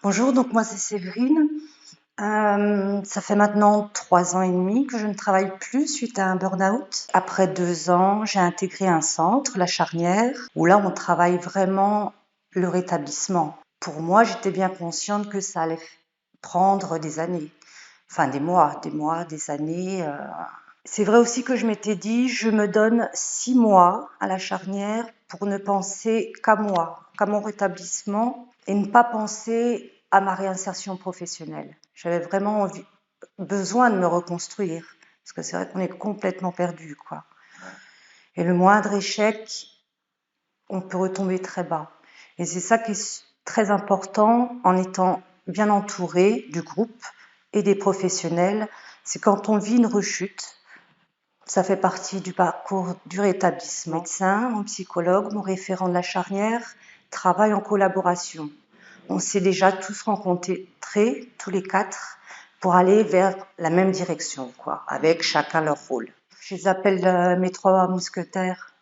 Bonjour, donc moi c'est Séverine. Ça fait maintenant 3 ans et demi que je ne travaille plus suite à un burn-out. Après 2 ans, j'ai intégré un centre, la Charnière, où là on travaille vraiment le rétablissement. Pour moi, j'étais bien consciente que ça allait prendre des années, enfin des années. C'est vrai aussi que je m'étais dit, je me donne 6 mois à la Charnière pour ne penser qu'à moi, qu'à mon rétablissement et ne pas penser à ma réinsertion professionnelle. J'avais vraiment besoin de me reconstruire parce que c'est vrai qu'on est complètement perdu, quoi. Et le moindre échec, on peut retomber très bas. Et c'est ça qui est très important en étant bien entouré du groupe et des professionnels. C'est quand on vit une rechute, ça fait partie du parcours du rétablissement. Mon médecin, mon psychologue, mon référent de la Charnière travaillent en collaboration. On s'est déjà tous rencontrés, tous les 4, pour aller vers la même direction, quoi, avec chacun leur rôle. Je les appelle mes 3 mousquetaires.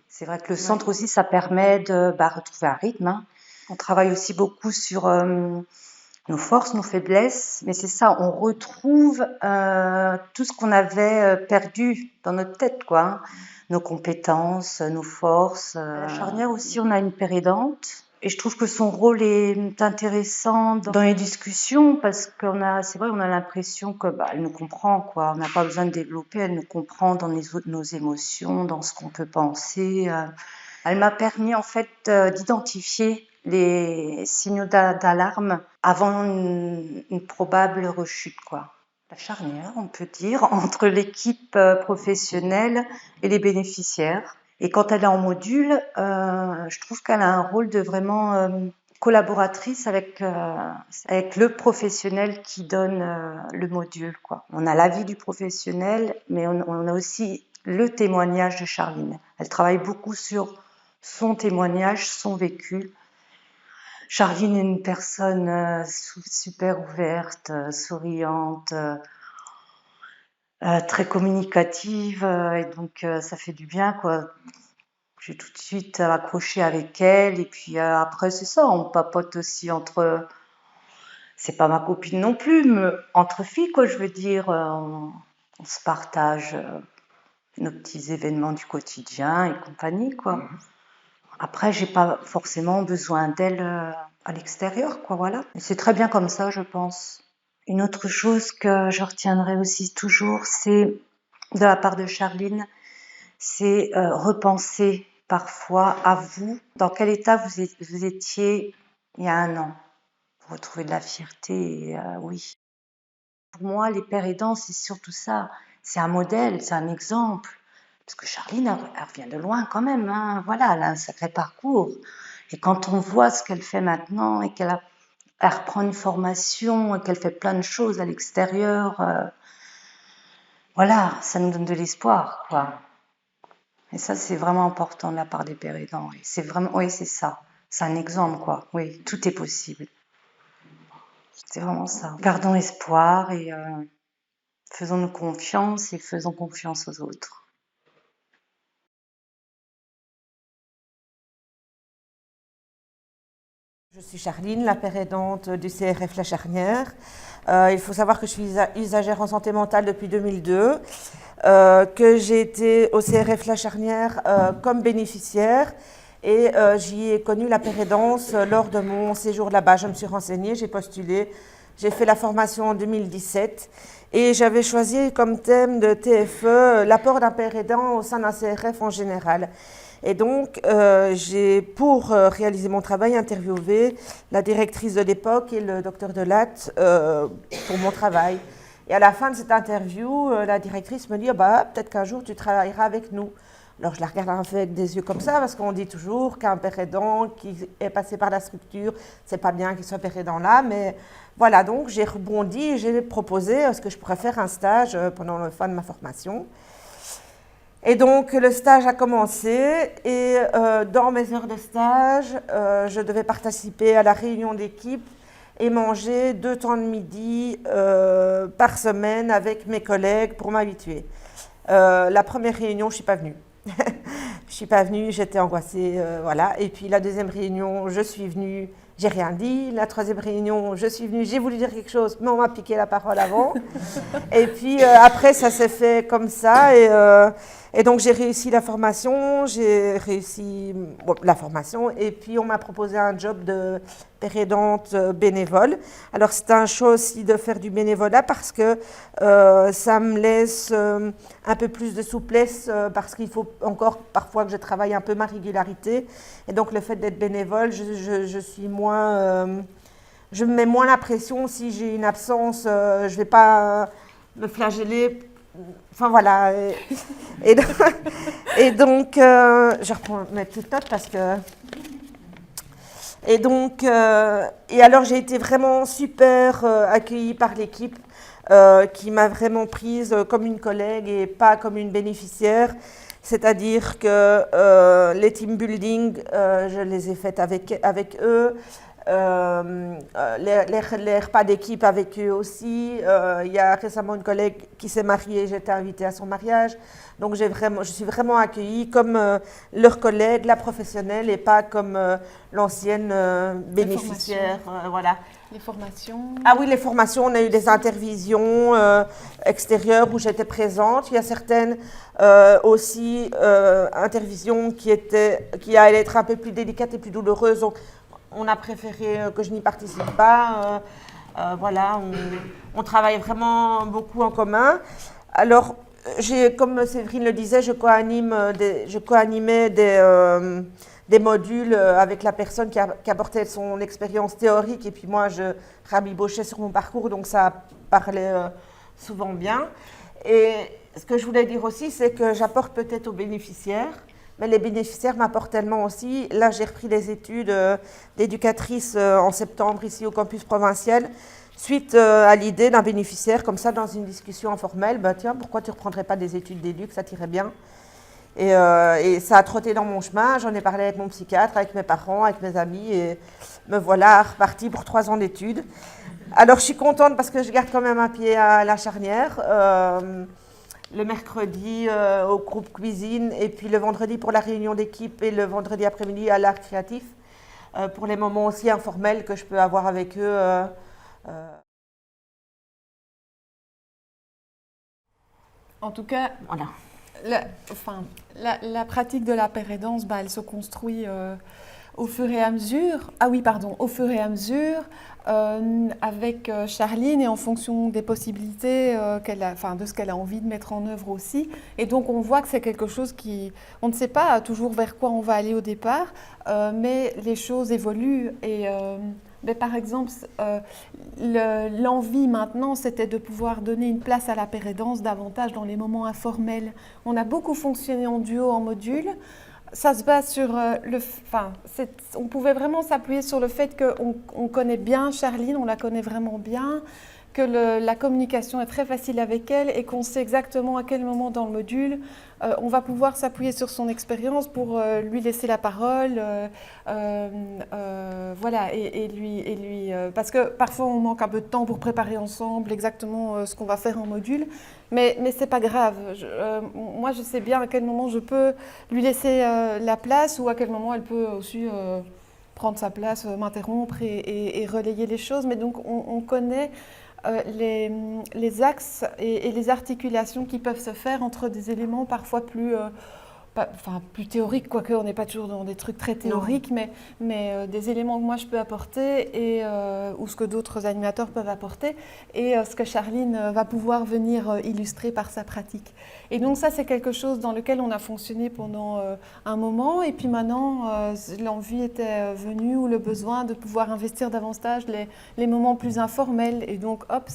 C'est vrai que le centre aussi, ça permet de retrouver un rythme, hein. On travaille aussi beaucoup sur nos forces, nos faiblesses, mais c'est ça, on retrouve tout ce qu'on avait perdu dans notre tête, quoi, hein. Nos compétences, nos forces. À la Charnière aussi, on a une père aidante, et je trouve que son rôle est intéressant dans les discussions parce c'est vrai, on a l'impression que elle nous comprend, quoi. On n'a pas besoin de développer, elle nous comprend dans nos émotions, dans ce qu'on peut penser. Elle m'a permis en fait d'identifier les signaux d'alarme avant une probable rechute, quoi. La charnière, on peut dire, entre l'équipe professionnelle et les bénéficiaires. Et quand elle est en module, je trouve qu'elle a un rôle de vraiment collaboratrice avec le professionnel qui donne le module, quoi. On a l'avis du professionnel, mais on a aussi le témoignage de Charline. Elle travaille beaucoup sur son témoignage, son vécu. Charline est une personne super ouverte, souriante, très communicative, et donc ça fait du bien, quoi. J'ai tout de suite accroché avec elle, et puis après c'est ça, on papote aussi c'est pas ma copine non plus, mais entre filles, quoi, je veux dire, on se partage nos petits événements du quotidien et compagnie, quoi. Après, j'ai pas forcément besoin d'elle à l'extérieur, quoi, voilà. Et c'est très bien comme ça, je pense. Une autre chose que je retiendrai aussi toujours, c'est de la part de Charline, c'est repenser parfois à vous, dans quel état vous étiez il y a un an. Vous retrouvez de la fierté, et, oui. Pour moi, les pères aidants, c'est surtout ça. C'est un modèle, c'est un exemple. Parce que Charline, elle revient de loin quand même, hein. Voilà, elle a un sacré parcours. Et quand on voit ce qu'elle fait maintenant et elle reprend une formation et qu'elle fait plein de choses à l'extérieur, voilà, ça nous donne de l'espoir, quoi. Et ça, c'est vraiment important de la part des pères aidants. Et c'est vraiment, oui, c'est ça. C'est un exemple, quoi. Oui, tout est possible. C'est vraiment ça. Gardons espoir et faisons-nous confiance et faisons confiance aux autres. Je suis Charline, la père aidante du CRF La Charnière. Il faut savoir que je suis usagère en santé mentale depuis 2002, que j'ai été au CRF La Charnière comme bénéficiaire et j'y ai connu la père aidance lors de mon séjour là-bas. Je me suis renseignée, j'ai postulé, j'ai fait la formation en 2017 et j'avais choisi comme thème de TFE l'apport d'un père aidant au sein d'un CRF en général. Et donc, j'ai, pour réaliser mon travail, interviewé la directrice de l'époque et le docteur Delatte pour mon travail. Et à la fin de cette interview, la directrice me dit peut-être qu'un jour tu travailleras avec nous. Alors je la regarde un peu avec des yeux comme ça, parce qu'on dit toujours qu'un père aidant qui est passé par la structure, c'est pas bien qu'il soit père aidant là, mais voilà, donc j'ai rebondi et j'ai proposé est-ce que je pourrais faire un stage pendant la fin de ma formation. Et donc le stage a commencé et dans mes heures de stage, je devais participer à la réunion d'équipe et manger 2 temps de midi par semaine avec mes collègues pour m'habituer. La première réunion, je ne suis pas venue. Je ne suis pas venue, j'étais angoissée, voilà. Et puis la deuxième réunion, je suis venue j'ai rien dit. La troisième réunion, je suis venue, j'ai voulu dire quelque chose, mais on m'a piqué la parole avant. Et puis après, ça s'est fait comme ça. Et donc, j'ai réussi la formation. Et puis, on m'a proposé un job de pérédante bénévole. Alors, c'est un choix aussi de faire du bénévolat parce que ça me laisse un peu plus de souplesse parce qu'il faut encore parfois que je travaille un peu ma régularité. Et donc, le fait d'être bénévole, je suis moins... je me mets moins la pression si j'ai une absence. Je ne vais pas me flageller. Enfin, voilà. Et donc, je reprends mes petites notes parce que... Et donc, et alors j'ai été vraiment super accueillie par l'équipe qui m'a vraiment prise comme une collègue et pas comme une bénéficiaire. C'est-à-dire que les team building, je les ai faites avec eux. Les repas d'équipe avec eux aussi. Il y a récemment une collègue qui s'est mariée, j'ai été invitée à son mariage. Donc je suis vraiment accueillie comme leur collègue, la professionnelle, et pas comme l'ancienne bénéficiaire. Voilà. Les formations. Ah oui, les formations, on a eu des intervisions extérieures où j'étais présente. Il y a certaines aussi intervisions qui allaient être un peu plus délicates et plus douloureuses. Donc, on a préféré que je n'y participe pas. Voilà, on travaille vraiment beaucoup en commun. Alors, comme Séverine le disait, je co-animais des modules avec la personne qui apportait son expérience théorique et puis moi, je rabibochais sur mon parcours, donc ça parlait souvent bien. Et ce que je voulais dire aussi, c'est que j'apporte peut-être aux bénéficiaires, mais les bénéficiaires m'apportent tellement aussi. Là, j'ai repris les études d'éducatrice en septembre ici au campus provincial, suite à l'idée d'un bénéficiaire, comme ça, dans une discussion informelle, bah, tiens, pourquoi tu ne reprendrais pas des études d'éduc, ça t'irait bien. Et ça a trotté dans mon chemin, j'en ai parlé avec mon psychiatre, avec mes parents, avec mes amis, et me voilà repartie pour 3 ans d'études. Alors, je suis contente parce que je garde quand même un pied à la charnière. Le mercredi au groupe cuisine et puis le vendredi pour la réunion d'équipe et le vendredi après-midi à l'art créatif pour les moments aussi informels que je peux avoir avec eux. En tout cas, Voilà. La pratique de la pérédance, elle se construit au fur et à mesure. Ah oui, pardon, au fur et à mesure. Avec Charline et en fonction des possibilités de ce qu'elle a envie de mettre en œuvre aussi. Et donc on voit que c'est quelque chose on ne sait pas toujours vers quoi on va aller au départ, mais les choses évoluent. Et par exemple, l'envie maintenant, c'était de pouvoir donner une place à la pérédance davantage dans les moments informels. On a beaucoup fonctionné en duo, en module. Ça se base sur on pouvait vraiment s'appuyer sur le fait qu'on connaît bien Charline, on la connaît vraiment bien, que la communication est très facile avec elle et qu'on sait exactement à quel moment dans le module on va pouvoir s'appuyer sur son expérience pour lui laisser la parole, voilà, et lui parce que parfois on manque un peu de temps pour préparer ensemble exactement ce qu'on va faire en module, mais c'est pas grave. Moi, je sais bien à quel moment je peux lui laisser la place ou à quel moment elle peut aussi prendre sa place, m'interrompre et relayer les choses. Mais donc on connaît les axes et les articulations qui peuvent se faire entre des éléments parfois plus théoriques, quoique on n'est pas toujours dans des trucs très théoriques, mais des éléments que moi je peux apporter ou ce que d'autres animateurs peuvent apporter et ce que Charline va pouvoir venir illustrer par sa pratique. Et donc ça, c'est quelque chose dans lequel on a fonctionné pendant un moment et puis maintenant, l'envie était venue ou le besoin de pouvoir investir davantage les moments plus informels et donc hop,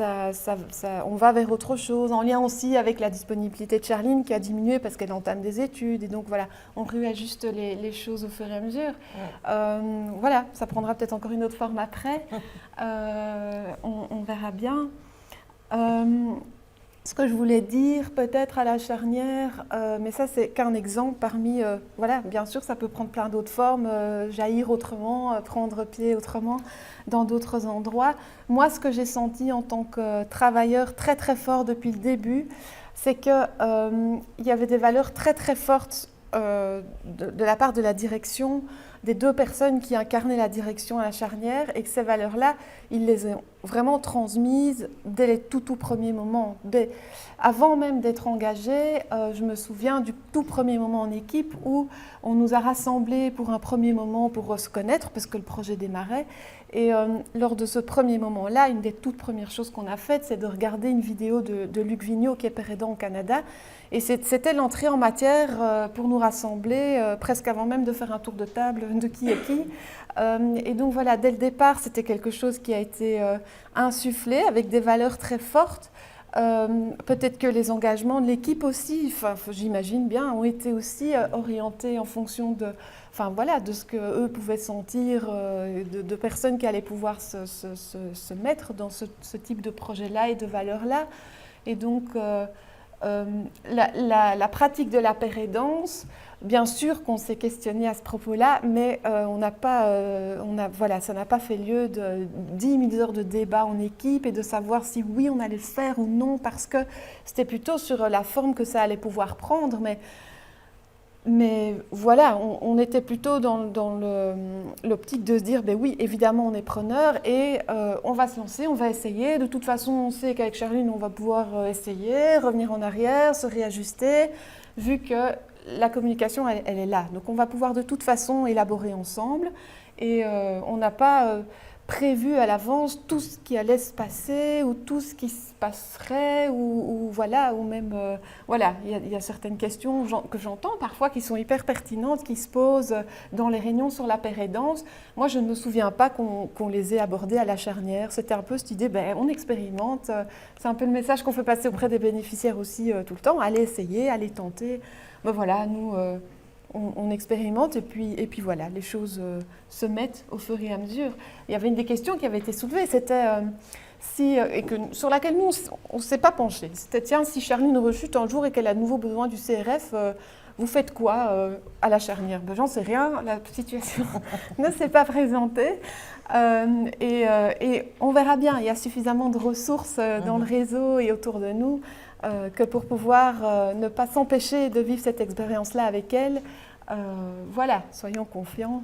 on va vers autre chose, en lien aussi avec la disponibilité de Charline qui a diminué parce qu'elle entame des études et donc voilà, on réajuste les choses au fur et à mesure. Voilà, ça prendra peut-être encore une autre forme après, on verra bien. Ce que je voulais dire peut-être à la charnière, mais ça c'est qu'un exemple parmi, voilà, bien sûr ça peut prendre plein d'autres formes, jaillir autrement, prendre pied autrement dans d'autres endroits. Moi ce que j'ai senti en tant que travailleur très très fort depuis le début, c'est qu'il y avait des valeurs très très fortes de la part de la direction, des deux personnes qui incarnaient la direction à la charnière, et que ces valeurs-là, ils les ont vraiment transmises dès les tout premiers moments. Avant même d'être engagés, je me souviens du tout premier moment en équipe où on nous a rassemblés pour un premier moment pour se connaître, parce que le projet démarrait. Et lors de ce premier moment-là, une des toutes premières choses qu'on a faites, c'est de regarder une vidéo de Luc Vigneault, qui est père aidant au Canada. Et c'était l'entrée en matière pour nous rassembler, presque avant même de faire un tour de table de qui est qui. Et donc voilà, dès le départ, c'était quelque chose qui a été insufflé avec des valeurs très fortes. Peut-être que les engagements de l'équipe aussi, j'imagine bien, ont été aussi orientés en fonction de ce qu'eux pouvaient sentir, de personnes qui allaient pouvoir se mettre dans ce type de projet-là et de valeurs-là. Et donc, la pratique de la pérédance, bien sûr qu'on s'est questionné à ce propos-là, mais ça n'a pas fait lieu de 10 000 heures de débat en équipe et de savoir si oui on allait le faire ou non, parce que c'était plutôt sur la forme que ça allait pouvoir prendre. Mais voilà, on était plutôt dans l'optique de se dire, ben oui, évidemment, on est preneur et on va se lancer, on va essayer. De toute façon, on sait qu'avec Charline, on va pouvoir essayer, revenir en arrière, se réajuster, vu que la communication, elle est là. Donc, on va pouvoir de toute façon élaborer ensemble. Et on n'a pas prévu à l'avance tout ce qui allait se passer ou tout ce qui se passerait ou même il y a certaines questions que j'entends parfois qui sont hyper pertinentes, qui se posent dans les réunions sur la pérédance. Moi, je ne me souviens pas qu'on les ait abordées à la charnière. C'était un peu cette idée, on expérimente. C'est un peu le message qu'on fait passer auprès des bénéficiaires aussi tout le temps. Allez essayer, allez tenter. Voilà, nous... on expérimente et puis voilà, les choses se mettent au fur et à mesure. Il y avait une des questions qui avait été soulevée, c'était sur laquelle nous, on ne s'est pas penché. C'était, tiens, si Charline rechute un jour et qu'elle a de nouveau besoin du CRF, vous faites quoi à la charnière? J'en sais rien, la situation ne s'est pas présentée. Et on verra bien, il y a suffisamment de ressources dans le réseau et autour de nous que pour pouvoir ne pas s'empêcher de vivre cette expérience-là avec elle. Voilà, soyons confiants.